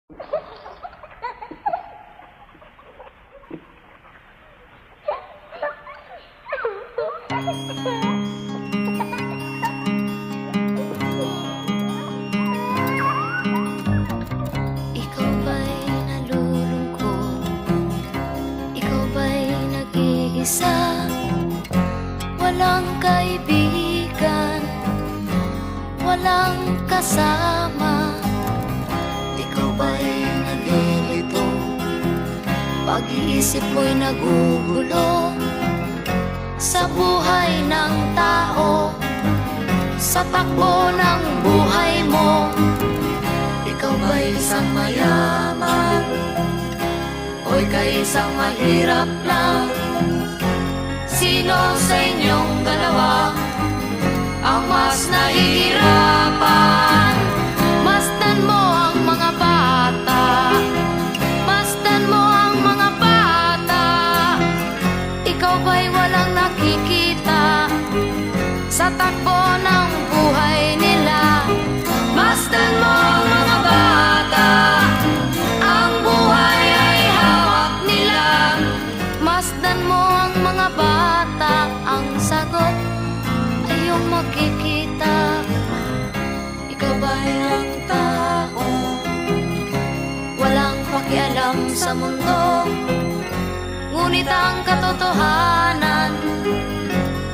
Ikaw ba'y nalulungkot? Ikaw ba'y nag-iisa? Walang kaibigan, walang kasama. Ikaw ba'y nalilito? Pag-iisip mo'y nagugulo sa buhay ng tao, sa takbo ng buhay mo. Ikaw ba'y isang mayaman o ika'y isang mahirap lang? Sino sa inyong dalawa ang mas nahihirapan? Masdan mo ang mga bata, masdan mo ang mga bata. Ikaw ba'y walang nakikita sa takbo ng buhay nila? Masdan mo ang mga bata, ang buhay ay hawak nila. Masdan mo ang mga bata, ang sagot ay iyong makikita. Ikaw ba'y ang tao, walang pakialam sa mundo, ngunit ang katotohanan,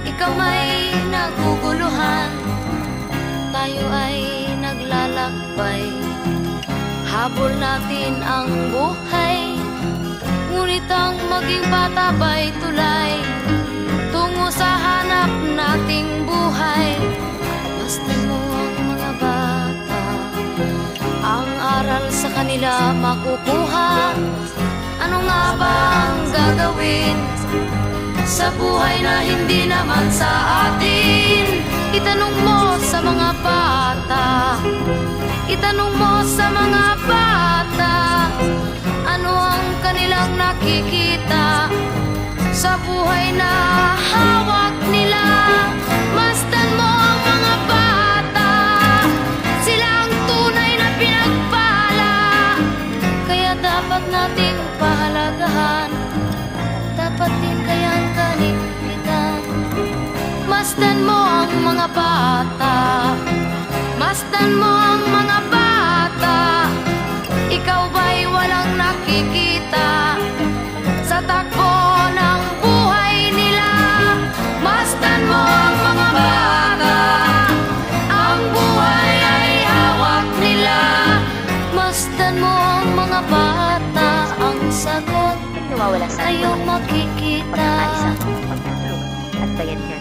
ikaw ay naguguluhan. Tayo ay naglalakbay, habol natin ang buhay, ngunit ang maging bata ba'y tulay tungo sa hanap nating buhay. Masdan mo ang mga bata, ang aral sa kanila makukuha. Ano nga ba ang gagawin sa buhay na hindi naman sa atin? Itanong mo sa mga bata, itanong mo sa mga bata, ano ang kanilang nakikita sa buhay na hawak nila. Masdan mo ang mga bata, sila ang tunay na pinagpala, kaya dapat nating pahalagahan, dapat din kayang kaligpitan. Masdan mo ang mga bata, masdan mo ang mga bata. Ikaw ba'y walang nakikita sa takbo ng buhay nila? Masdan mo ang mga bata, ang buhay ay hawak nila. Masdan mo ang mga bata, ang sagot Nawawala sa ay iyong makikita. pag-aalis ang pagtutulog at bayad niya